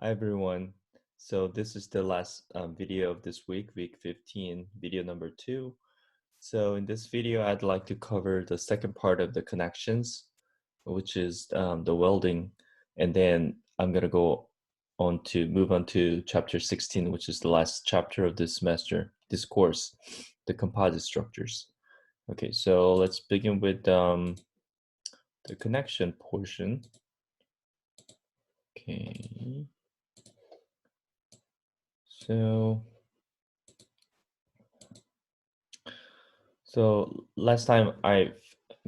Hi everyone. So this is the last video of this week, week 15, video number 2. So in this video, I'd like to cover the second part of the connections, which is the welding. And then I'm going to move on to chapter 16, which is the last chapter of this semester, this course, the composite structures. Okay, so let's begin with the connection portion. Okay. So last time I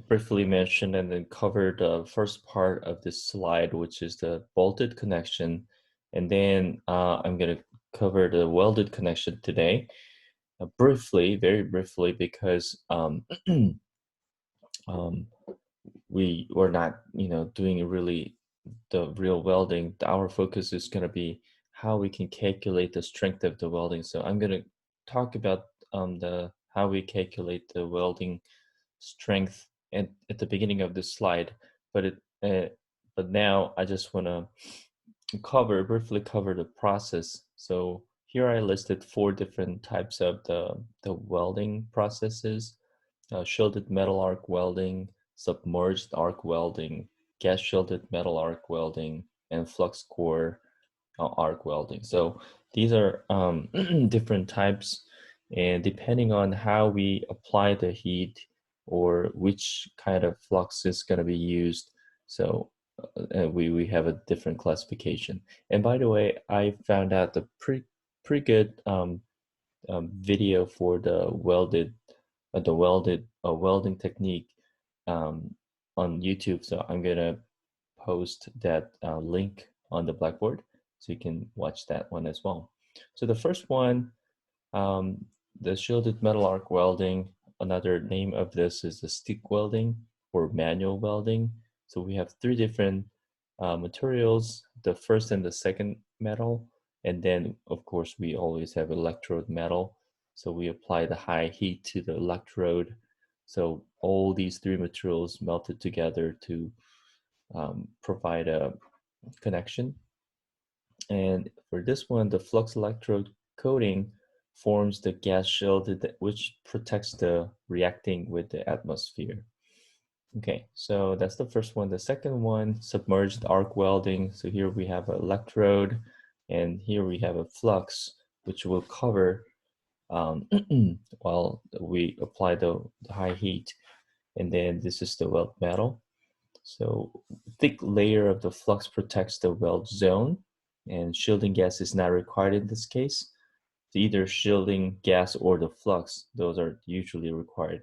briefly mentioned and then covered the first part of this slide, which is the bolted connection. And then I'm going to cover the welded connection today, briefly, very briefly, because um, we were not, doing really the real welding. Our focus is going to be how we can calculate the strength of the welding. So I'm going to talk about the how we calculate the welding strength at the beginning of this slide, but but now I just want to briefly cover the process. So here I listed 4 different types of the welding processes: shielded metal arc welding, submerged arc welding, gas shielded metal arc welding, and flux core arc welding. So these are different types, and depending on how we apply the heat or which kind of flux is going to be used, so we have a different classification. And by the way, I found out the pretty good video for the welding technique on YouTube. So I'm gonna post that link on the Blackboard, so you can watch that one as well. So the first one, um, the shielded metal arc welding. Another name of this is the stick welding or manual welding. So we have 3 different materials: the first and the second metal, and then of course we always have electrode metal. So we apply the high heat to the electrode. So all these 3 materials melted together to provide a connection. And for this one, the flux electrode coating forms the gas shield which protects the reacting with the atmosphere. Okay, so that's the first one. The second one, submerged arc welding. So here we have an electrode, and here we have a flux, which will cover while we apply the high heat. And then this is the weld metal. So thick layer of the flux protects the weld zone, and shielding gas is not required in this case. So either shielding gas or the flux, those are usually required.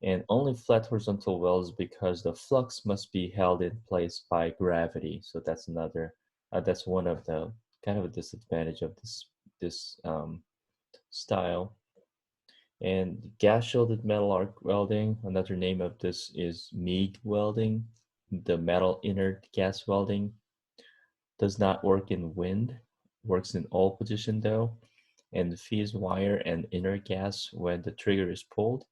And only flat horizontal welds because the flux must be held in place by gravity. So that's that's one of the kind of a disadvantage of this style. And gas shielded metal arc welding, another name of this is MIG welding. The metal inert gas welding does not work in wind, works in all position though, and feeds wire and inert gas when the trigger is pulled.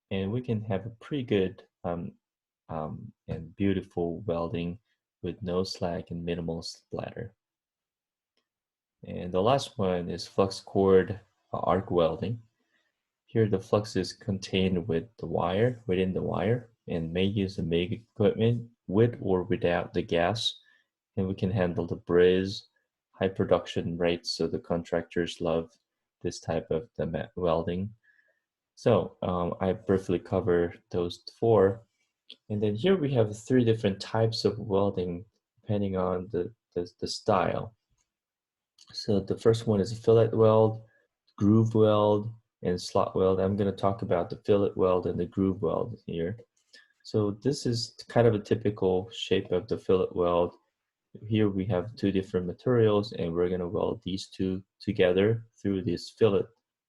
And we can have a pretty good and beautiful welding with no slag and minimal splatter. And the last one is flux core arc welding. Here the flux is contained within the wire, and may use the MIG equipment with or without the gas, and we can handle the breeze, high production rates, so the contractors love this type of the welding. So I briefly cover those 4, and then here we have 3 different types of welding depending on the style. So the first one is a fillet weld, groove weld, and slot weld. I'm going to talk about the fillet weld and the groove weld here. So this is kind of a typical shape of the fillet weld. Here we have 2 different materials, and we're going to weld these 2 together through this fillet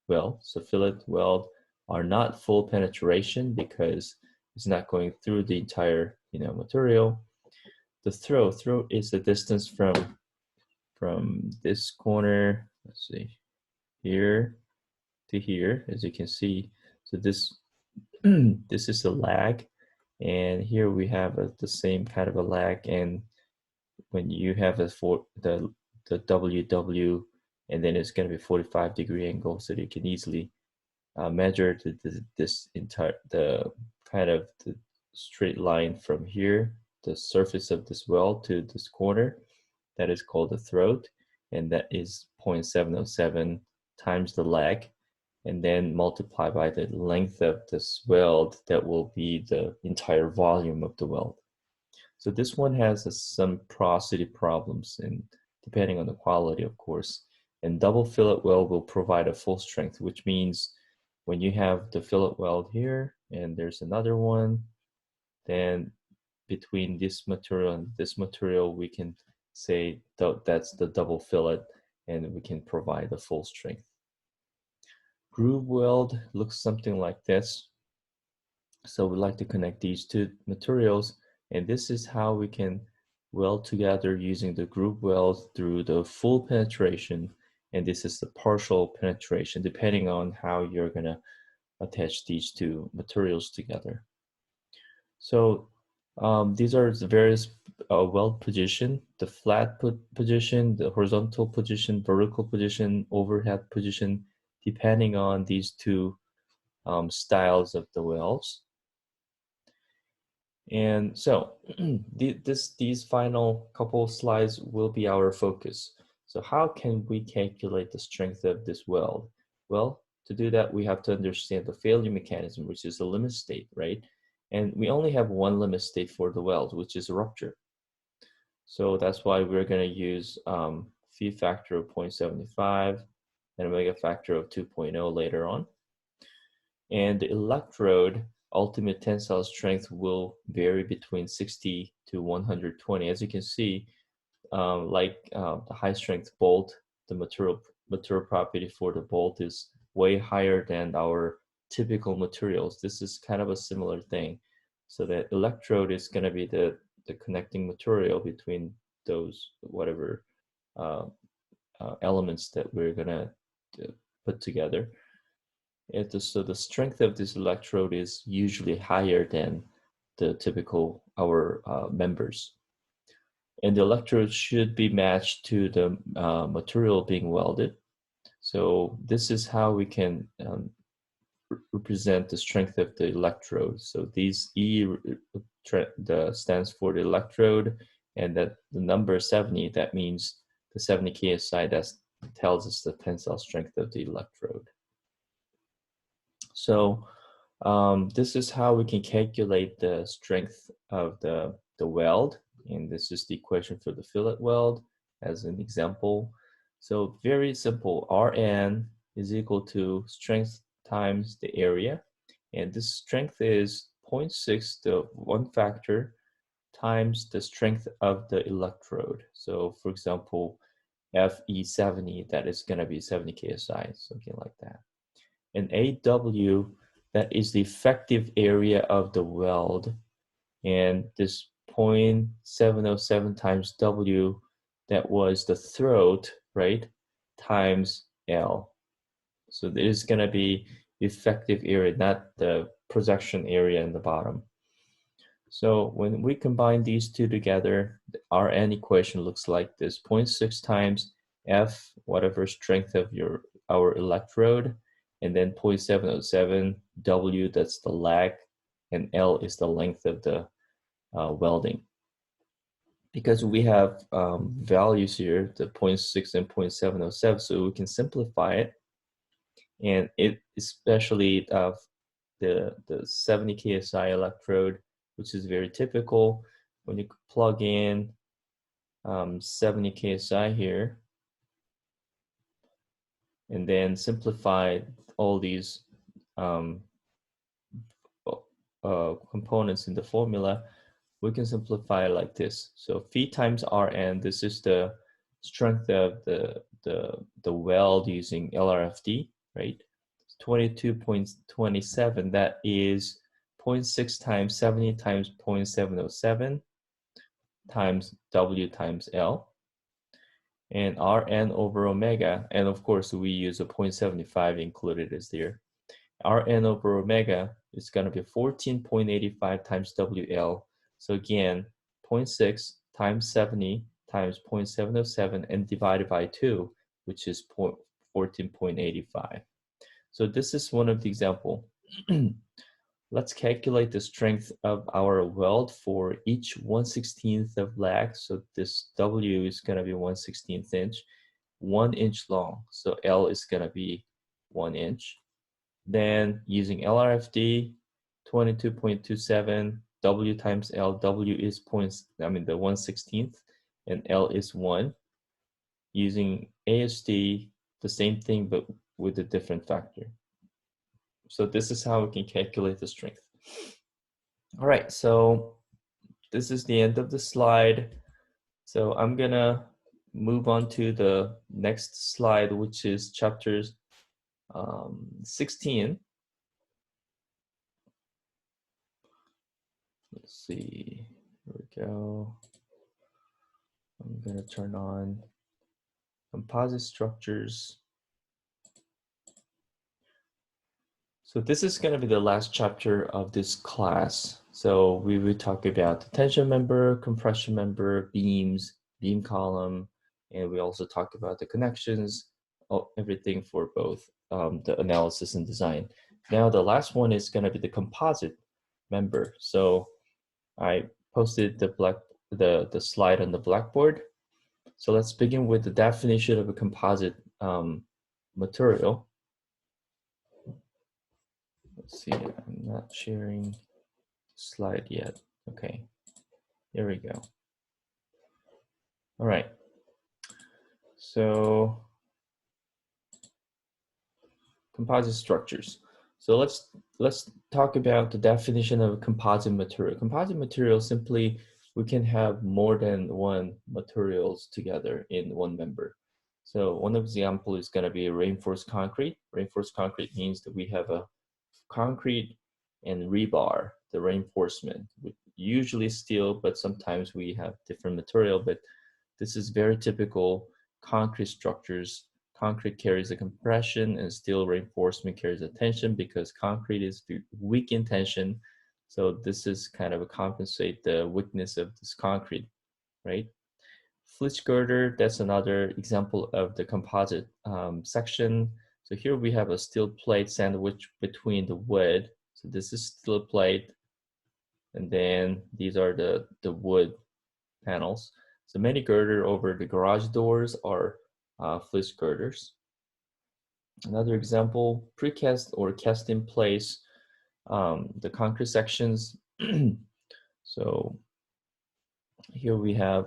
weld. So fillet weld are not full penetration because it's not going through the entire material. The throw is the distance from this corner, let's see, here to here, as you can see. So this this is a lag, and here we have the same kind of a lag. And when you have the the WW, and then it's going to be 45-degree angle, so you can easily measure this entire the straight line from here, the surface of this weld to this corner. That is called the throat, and that is 0.707 times the leg, and then multiply by the length of this weld. That will be the entire volume of the weld. So this one has some porosity problems, and depending on the quality, of course. And double fillet weld will provide a full strength, which means when you have the fillet weld here and there's another one, then between this material and this material, we can say that's the double fillet, and we can provide the full strength. Groove weld looks something like this. So we like to connect these two materials, and this is how we can weld together using the groove weld through the full penetration, and this is the partial penetration, depending on how you're gonna attach these two materials together. So these are the various weld position: the flat position, the horizontal position, vertical position, overhead position, depending on these two styles of the welds. And so these final couple slides will be our focus. So how can we calculate the strength of this weld? Well, to do that, we have to understand the failure mechanism, which is the limit state, right? And we only have one limit state for the weld, which is a rupture. So that's why we're going to use phi factor of 0.75 and omega factor of 2.0 later on. And the electrode ultimate tensile strength will vary between 60 to 120. As you can see, the high strength bolt, the material property for the bolt is way higher than our typical materials. This is kind of a similar thing. So the electrode is going to be the connecting material between those whatever elements that we're going to put together. So the strength of this electrode is usually higher than the typical our members. And the electrode should be matched to the material being welded. So this is how we can represent the strength of the electrode. So these E stands for the electrode, and that the number 70, that means the 70 KSI, that tells us the tensile strength of the electrode. So this is how we can calculate the strength of the weld, and this is the equation for the fillet weld as an example. So very simple, Rn is equal to strength times the area, and this strength is 0.6, the one factor, times the strength of the electrode. So for example, Fe70, that is going to be 70 KSI, something like that. And AW, that is the effective area of the weld, and this 0.707 times W, that was the throat, right, times L. So it is going to be effective area, not the projection area in the bottom. So when we combine these two together, our Rn equation looks like this: 0.6 times F, whatever strength of our electrode, and then 0.707 W, that's the lag, and L is the length of the welding. Because we have values here, the 0.6 and 0.707, so we can simplify it. And it especially the 70 KSI electrode, which is very typical. When you plug in 70 KSI here, and then simplify all these components in the formula, we can simplify like this. So phi times Rn, this is the strength of the weld using LRFD, right? 22.27, that is 0.6 times 70 times 0.707 times W times L. And Rn over omega, and of course we use a 0.75 included as there. Rn over omega is going to be 14.85 times WL. So again, 0.6 times 70 times 0.707 and divided by 2, which is 14.85. So this is one of the example. Let's calculate the strength of our weld for each 1/16th of lag. So this W is going to be 1/16th inch, 1 inch long. So L is going to be 1 inch. Then using LRFD, 22.27, W times L, W is the 1/16th, and L is 1. Using ASD, the same thing, but with a different factor. So this is how we can calculate the strength. All right, so this is the end of the slide. So I'm gonna move on to the next slide, which is chapters 16. Let's see, here we go. I'm gonna turn on composite structures. So this is going to be the last chapter of this class. So we will talk about the tension member, compression member, beams, beam column, and we also talk about the connections, everything for both the analysis and design. Now the last one is going to be the composite member. So I posted the slide on the blackboard. So let's begin with the definition of a composite material. Let's see, I'm not sharing slide yet. Okay, here we go. All right, so composite structures. So let's talk about the definition of a composite material. Composite material, simply, we can have more than one materials together in one member. So one example is going to be reinforced concrete. Reinforced concrete means that we have a concrete and rebar, the reinforcement, usually steel, but sometimes we have different material, but this is very typical concrete structures. Concrete carries a compression and steel reinforcement carries a tension because concrete is weak in tension. So this is kind of a compensate the weakness of this concrete, right? Flitch girder, that's another example of the composite section. So here we have a steel plate sandwich between the wood. So this is steel plate, and then these are the wood panels. So many girder over the garage doors are flitch girders. Another example, precast or cast in place, the concrete sections. So here we have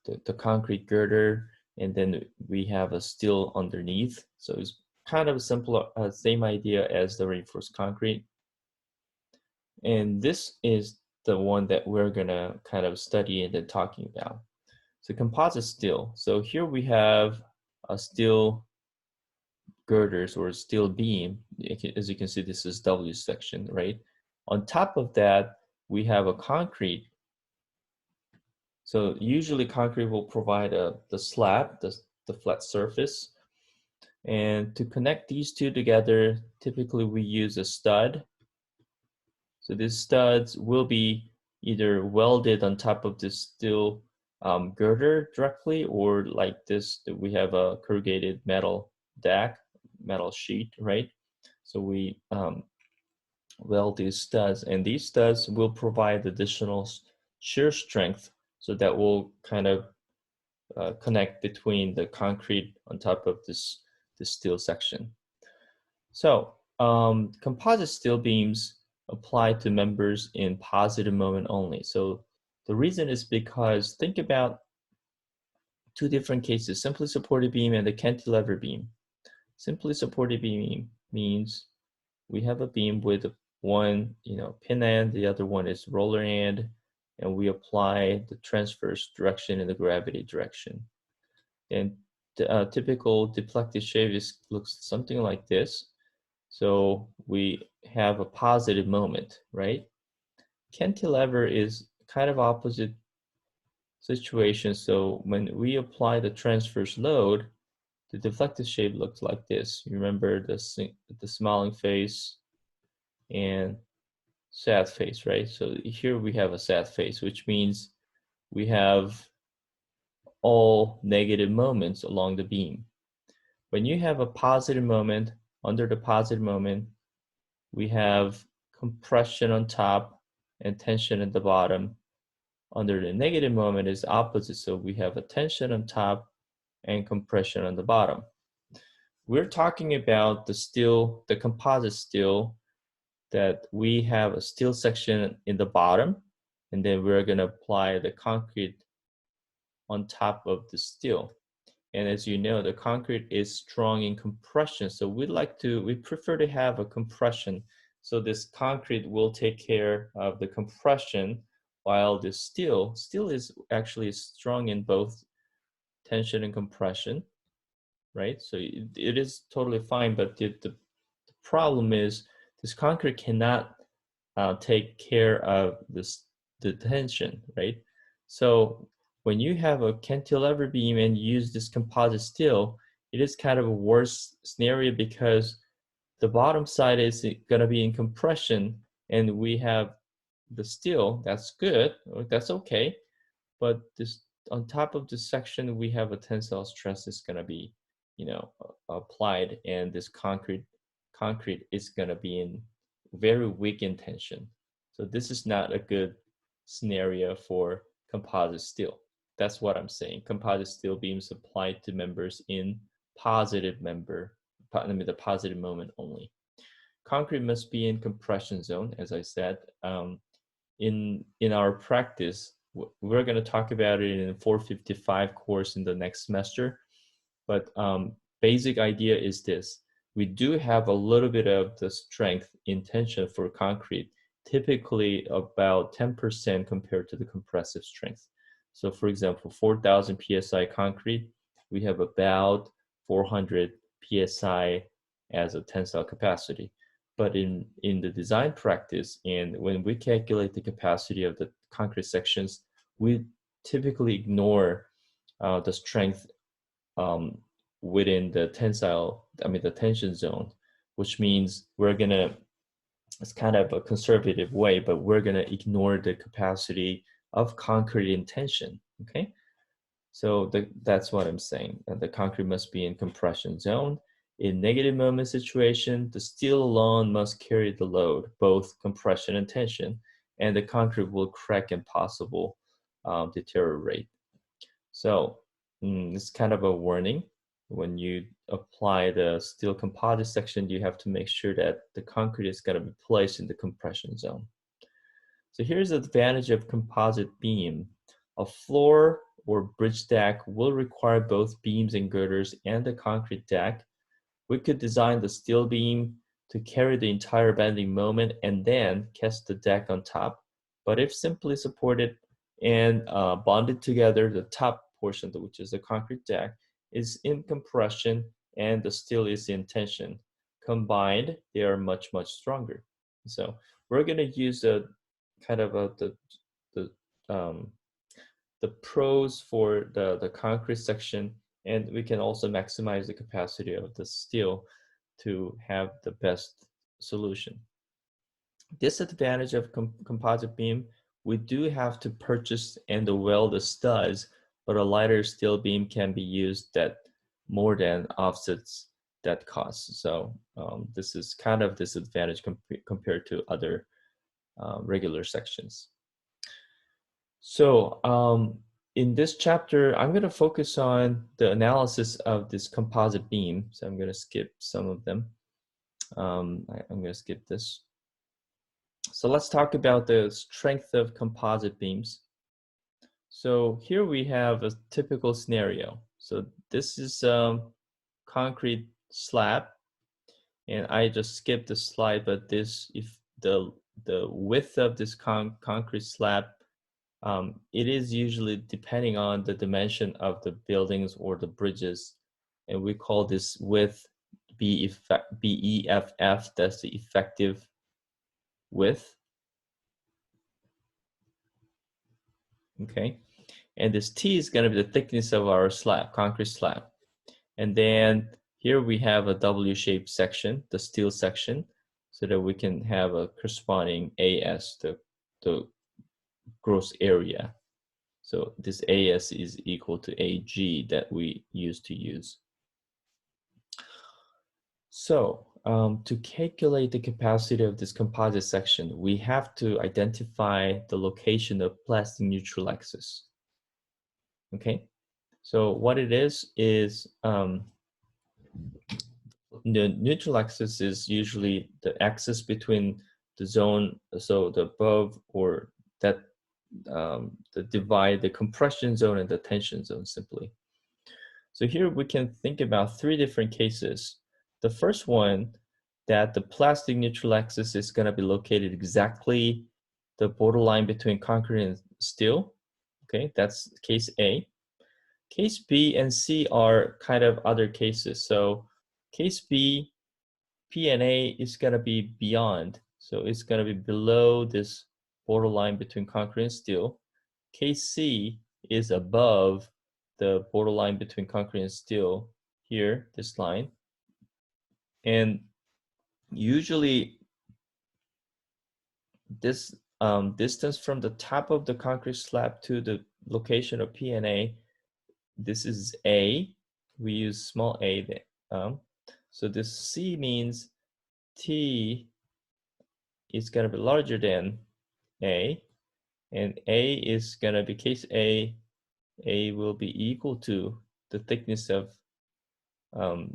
the concrete girder, and then we have a steel underneath. So it's kind of a simple, same idea as the reinforced concrete. And this is the one that we're gonna kind of study and then talking about. So composite steel. So here we have a steel girders or steel beam. As you can see, this is W section, right? On top of that, we have a concrete. So usually concrete will provide the slab, the flat surface. And to connect these two together, typically we use a stud. So these studs will be either welded on top of this steel girder directly, or like this, that we have a corrugated metal deck, metal sheet, right? So we weld these studs, and these studs will provide additional shear strength, so that will kind of connect between the concrete on top of this steel section. So composite steel beams apply to members in positive moment only. So the reason is because think about two different cases, simply supported beam and the cantilever beam. Simply supported beam means we have a beam with one pin end, the other one is roller end, and we apply the transverse direction and the gravity direction. And the typical deflected shape looks something like this. So we have a positive moment, right? Cantilever is kind of opposite situation. So when we apply the transverse load, the deflected shape looks like this. You remember the smiling face and sad face, right? So here we have a sad face, which means we have all negative moments along the beam. When you have a positive moment, under the positive moment, we have compression on top and tension at the bottom. Under the negative moment is opposite, so we have a tension on top and compression on the bottom. We're talking about the steel, the composite steel, that we have a steel section in the bottom, and then we're going to apply the concrete on top of the steel. And as you know, the concrete is strong in compression, so we prefer to have a compression. So this concrete will take care of the compression, while the steel is actually strong in both tension and compression, right? So it is totally fine, but the problem is this concrete cannot take care of the tension, right? So when you have a cantilever beam and use this composite steel, it is kind of a worse scenario because the bottom side is going to be in compression, and we have the steel. That's good, that's okay, but this on top of this section we have a tensile stress is going to be, you know, applied, and this concrete is going to be in very weak in tension. So this is not a good scenario for composite steel. That's what I'm saying. Composite steel beams applied to members in positive member, the positive moment only. Concrete must be in compression zone, as I said. In our practice, we're going to talk about it in 455 course in the next semester. But basic idea is this. We do have a little bit of the strength in tension for concrete, typically about 10% compared to the compressive strength. So for example, 4,000 PSI concrete, we have about 400 PSI as a tensile capacity. But in the design practice, and when we calculate the capacity of the concrete sections, we typically ignore the strength within the the tension zone, which means we're gonna, it's kind of a conservative way, but we're gonna ignore the capacity of concrete in tension, okay? So that's what I'm saying. The concrete must be in compression zone. In negative moment situation, the steel alone must carry the load, both compression and tension, and the concrete will crack and possible deteriorate. So it's kind of a warning. When you apply the steel composite section, you have to make sure that the concrete is going to be placed in the compression zone. So here's the advantage of composite beam. A floor or bridge deck will require both beams and girders and the concrete deck. We could design the steel beam to carry the entire bending moment and then cast the deck on top. But if simply supported and bonded together, the top portion, which is the concrete deck, is in compression and the steel is in tension. Combined, they are much, much stronger. So we're going to use a kind of the pros for the concrete section, and we can also maximize the capacity of the steel to have the best solution. Disadvantage of composite beam, we do have to purchase and weld the studs, but a lighter steel beam can be used that more than offsets that cost. So this is kind of disadvantage compared to other regular sections. So in this chapter, I'm going to focus on the analysis of this composite beam. So I'm going to skip some of them. I'm going to skip this. So let's talk about the strength of composite beams. So here we have a typical scenario. So this is concrete slab, and I just skipped the slide, but this, if the width of this concrete slab, it is usually depending on the dimension of the buildings or the bridges, and we call this width BEFF, that's the effective width. Okay, and this T is going to be the thickness of our slab, concrete slab. And then here we have a W-shaped section, the steel section, so that we can have a corresponding AS, the gross area. So this AS is equal to AG that we used to use. So to calculate the capacity of this composite section, we have to identify the location of plastic neutral axis. Okay, so what it is the neutral axis is usually the axis between the zone, so the above or that the divide the compression zone and the tension zone simply. So here we can think about three different cases. The first one, that the plastic neutral axis is going to be located exactly the borderline between concrete and steel. Okay, that's case A. Case B and C are kind of other cases. So case B, P and A is going to be beyond. So it's going to be below this borderline between concrete and steel. Case C is above the borderline between concrete and steel here, this line. And usually this distance from the top of the concrete slab to the location of P and A, this is A. We use small a there. So this C means T is going to be larger than A. And A is going to be case A will be equal to the thickness of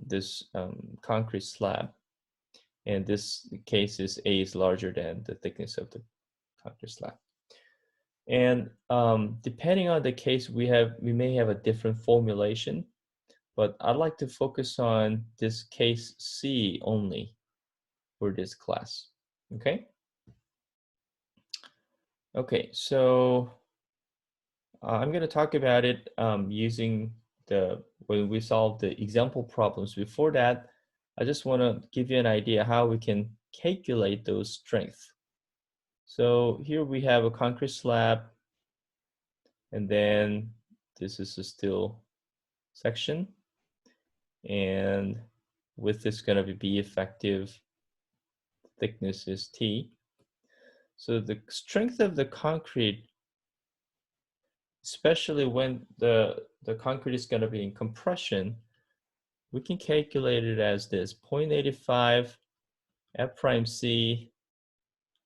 this concrete slab. And this case is A is larger than the thickness of the concrete slab. And depending on the case, we may have a different formulation, but I'd like to focus on this case C only for this class. Okay? Okay, so I'm going to talk about it using when we solve the example problems. Before that, I just want to give you an idea how we can calculate those strengths. So here we have a concrete slab, and then this is a steel section, and width is going to be effective, thickness is T. So the strength of the concrete, especially when the concrete is going to be in compression, we can calculate it as this: 0.85 F prime C.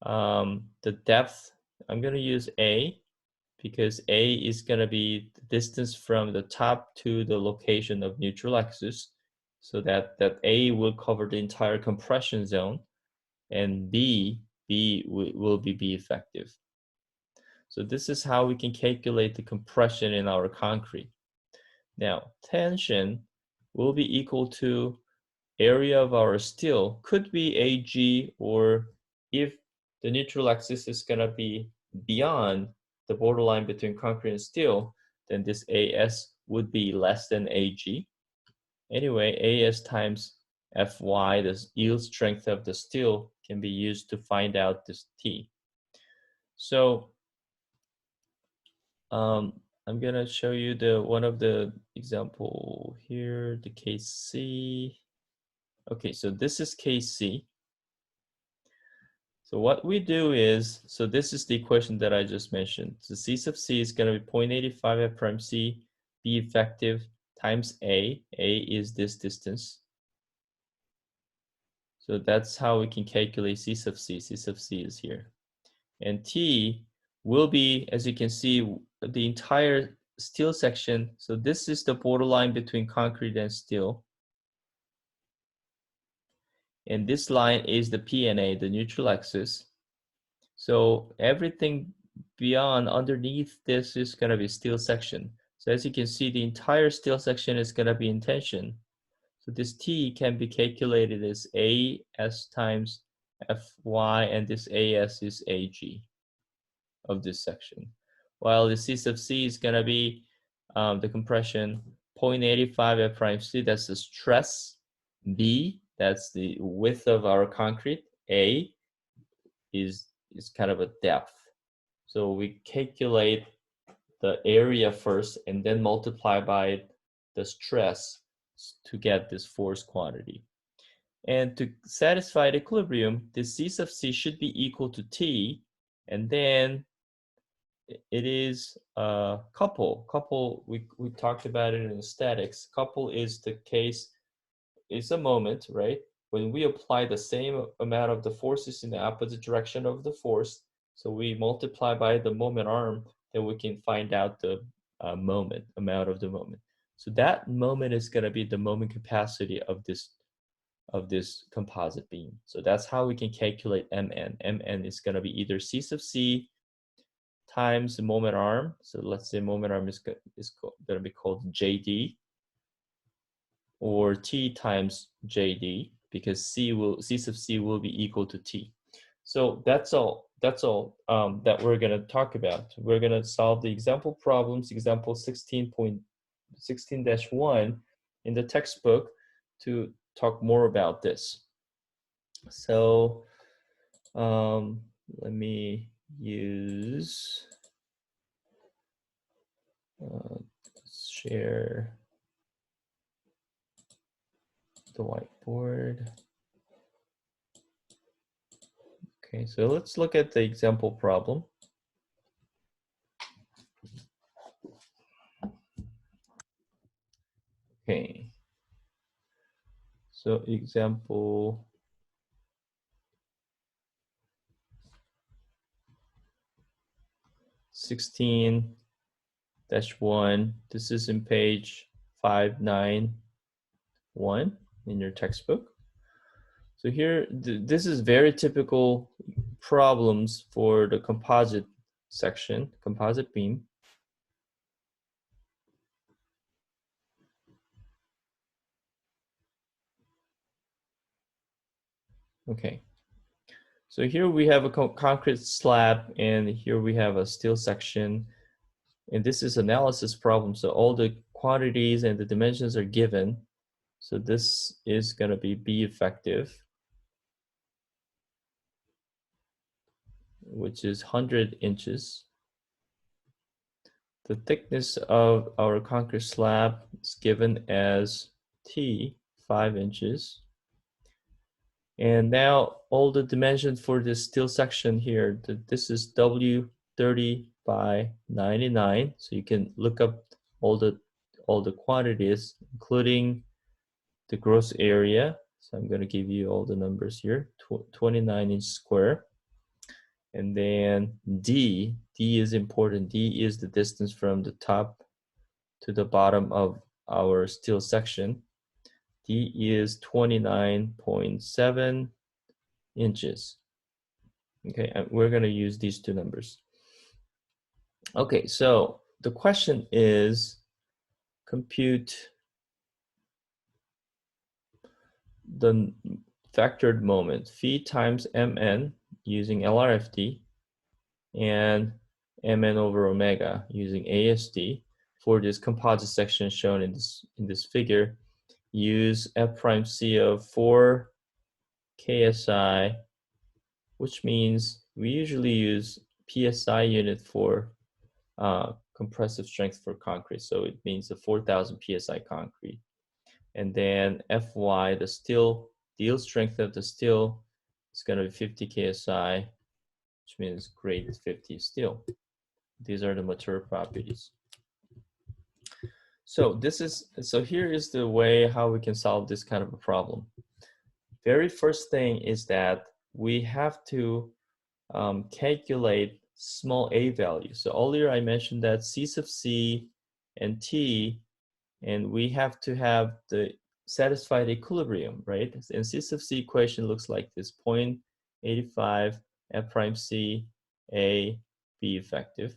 The depth, I'm going to use A because A is going to be the distance from the top to the location of neutral axis, so that A will cover the entire compression zone, and B will be B effective. So this is how we can calculate the compression in our concrete. Now, tension will be equal to area of our steel, could be AG, or if the neutral axis is going to be beyond the borderline between concrete and steel, then this AS would be less than AG. Anyway, AS times Fy, the yield strength of the steel, can be used to find out this T. So I'm going to show you one of the example here, the case C. Okay, so this is case C. So what we do is, so this is the equation that I just mentioned. So C sub C is going to be 0.85 F prime C, B effective, times A. A is this distance. So that's how we can calculate C sub C. C sub C is here. And T will be, as you can see, the entire steel section. So this is the borderline between concrete and steel. And this line is the P&A, the neutral axis. So everything beyond, underneath this is going to be steel section. So as you can see, the entire steel section is going to be in tension. So this T can be calculated as AS times Fy, and this AS is AG of this section. While the C sub C is going to be the compression, 0.85 F prime C, that's the stress. B, that's the width of our concrete. A is kind of a depth. So we calculate the area first and then multiply by the stress to get this force quantity. And to satisfy the equilibrium, the C sub C should be equal to T, and then it is couple. Couple, we talked about it in statics. Couple is the case, it's a moment, right? When we apply the same amount of the forces in the opposite direction of the force, so we multiply by the moment arm, then we can find out the moment, amount of the moment. So that moment is going to be the moment capacity of this composite beam. So that's how we can calculate Mn. Mn is going to be either C sub C times the moment arm. So let's say moment arm is going to be called JD, or T times JD, because C sub C will be equal to T. So that's all that we're going to talk about. We're going to solve the example problems, example 16.16-1 in the textbook to talk more about this. So let me use share the whiteboard. Okay, so let's look at the example problem. Okay, so example 16-1, this is in page 591 in your textbook. So here, this is very typical problems for the composite section, composite beam. Okay, so here we have a concrete slab, and here we have a steel section, and this is analysis problem, so all the quantities and the dimensions are given. So this is going to be B effective, which is 100 inches. The thickness of our concrete slab is given as T, 5 inches. And now all the dimensions for this steel section here, this is W 30 by 99. So you can look up all the quantities, including the gross area. So I'm going to give you all the numbers here, 29 inch square. And then D is important. D is the distance from the top to the bottom of our steel section. D is 29.7 inches. Okay, and we're going to use these two numbers. Okay, so the question is compute the factored moment phi times mn using LRFD and mn over omega using ASD for this composite section shown in this figure. Use F prime C of 4 KSI, which means we usually use PSI unit for compressive strength for concrete. So it means the 4,000 PSI concrete. And then Fy, the steel, the yield strength of the steel is going to be 50 KSI, which means grade 50 steel. These are the material properties. So here is the way how we can solve this kind of a problem. Very first thing is that we have to calculate small a value. So earlier I mentioned that C sub C and T, and we have to have the satisfied equilibrium, right? And C sub C equation looks like this: 0.85 F prime C A B effective.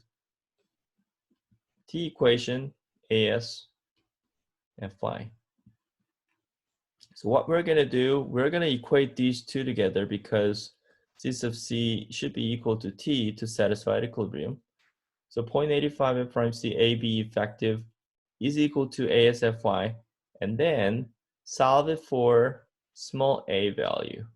T equation AS Fy. So what we're going to do, we're going to equate these two together because C sub C should be equal to T to satisfy equilibrium. So 0.85 F prime C A B effective is equal to ASFY, and then solve it for small a value.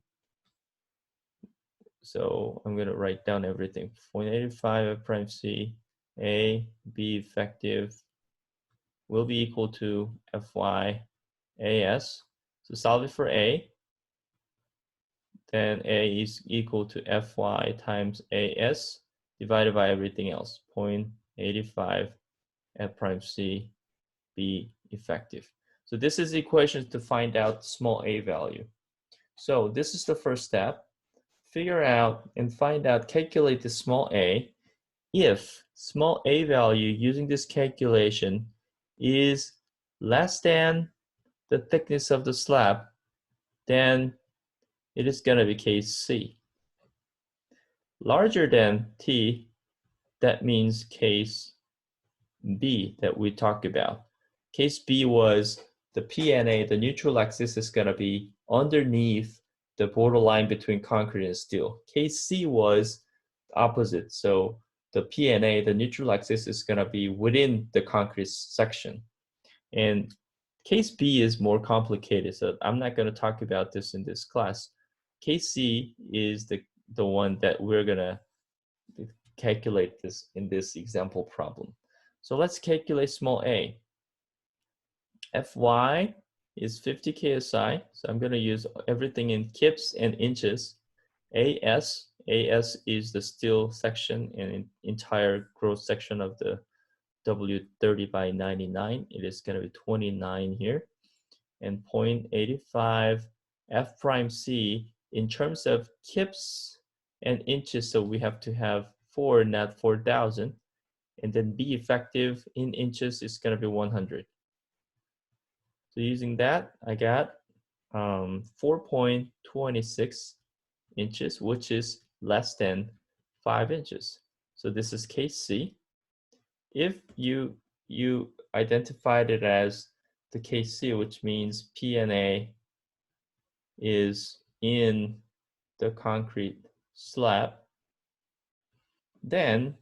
So I'm going to write down everything. 0.85 F prime C A B effective will be equal to Fy AS. So solve it for A. Then A is equal to Fy times AS divided by everything else, 0.85 F prime C be effective. So this is the equation to find out small a value. So this is the first step. Figure out and find out, calculate the small a. If small a value using this calculation is less than the thickness of the slab, then it is going to be case C. Larger than T, that means case B that we talked about. Case B was the PNA, the neutral axis, is going to be underneath the borderline between concrete and steel. Case C was opposite. So the PNA, the neutral axis, is going to be within the concrete section. And case B is more complicated, so I'm not going to talk about this in this class. Case C is the one that we're going to calculate this in this example problem. So let's calculate small a. Fy is 50 ksi, so I'm going to use everything in kips and inches. As is the steel section and entire gross section of the W30 by 99. It is going to be 29 here. And 0.85 F prime C in terms of kips and inches, so we have to have 4, not 4,000. And then B effective in inches is going to be 100. So using that, I got 4.26 inches, which is less than 5 inches. So this is case C. If you identified it as the case C, which means PNA is in the concrete slab, then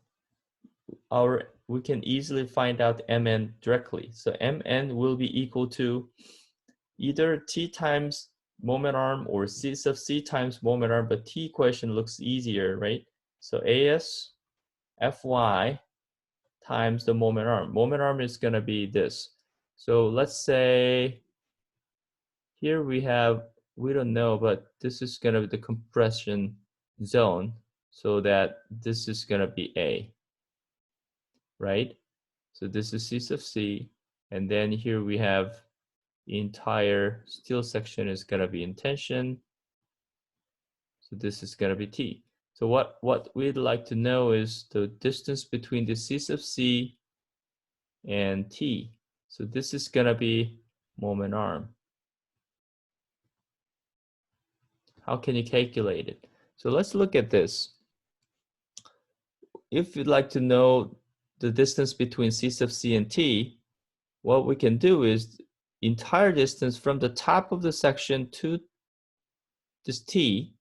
we can easily find out Mn directly. So Mn will be equal to either T times moment arm or C sub C times moment arm, but T equation looks easier, right? So As Fy times the moment arm. Moment arm is going to be this. So let's say here we don't know, but this is going to be the compression zone, so that this is going to be A, right? So this is C sub C, and then here we have the entire steel section is going to be in tension. So this is going to be T. So what we'd like to know is the distance between the C sub C and T. So this is going to be moment arm. How can you calculate it? So let's look at this. If you'd like to know the distance between C sub C and T, what we can do is entire distance from the top of the section to this T.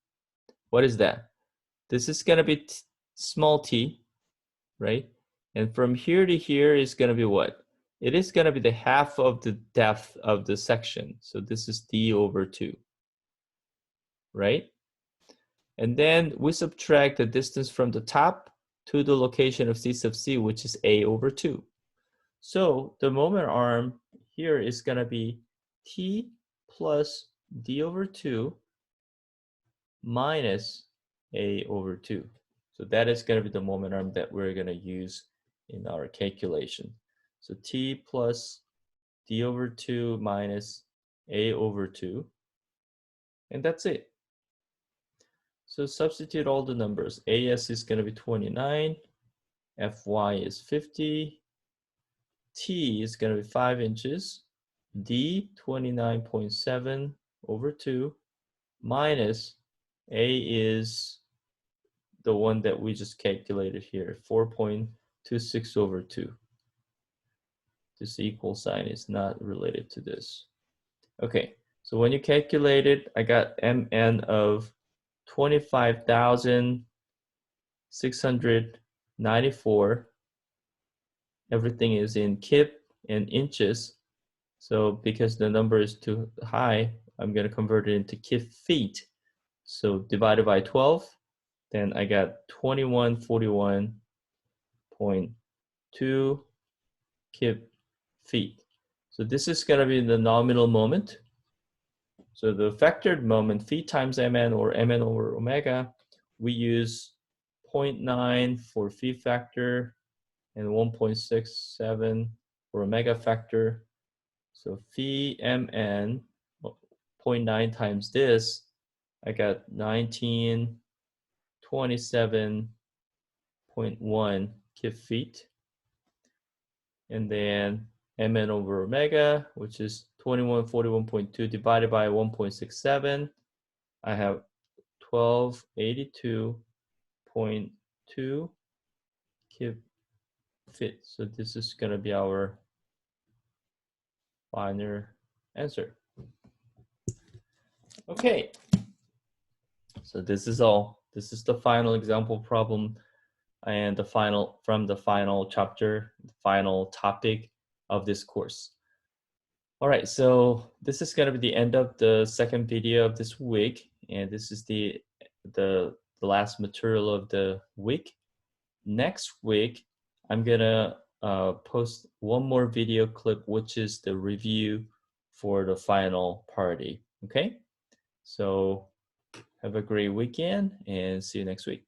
What is that? This is going to be small t, right? And from here to here is going to be what? It is going to be the half of the depth of the section. So this is d over 2, right? And then we subtract the distance from the top to the location of C sub C, which is a over 2. So the moment arm here is going to be t plus d over 2 minus a over 2. So that is going to be the moment arm that we're going to use in our calculation. So t plus d over 2 minus a over 2. And that's it. So substitute all the numbers. As is going to be 29. Fy is 50. T is going to be 5 inches. D 29.7 over 2 minus A is the one that we just calculated here, 4.26 over 2. This equal sign is not related to this. Okay, so when you calculate it, I got Mn of 25,694. Everything is in kip and inches. So because the number is too high, I'm going to convert it into kip feet. So divided by 12, then I got 2141.2 kip feet. So this is going to be the nominal moment. So the vectored moment, feet times Mn or Mn over omega, we use 0.9 for feet factor and 1.67 for omega factor. So phi mn 0.9 times this, I got 1927.1 kip feet. And then mn over omega, which is 2141.2 divided by 1.67. I have 1282.2 kip feet. So this is going to be our final answer. Okay. So this is all. This is the final example problem and the final chapter, the final topic of this course. All right, so this is going to be the end of the second video of this week, and this is the last material of the week. Next week, I'm gonna post one more video clip, which is the review for the final party. Okay, so have a great weekend and see you next week.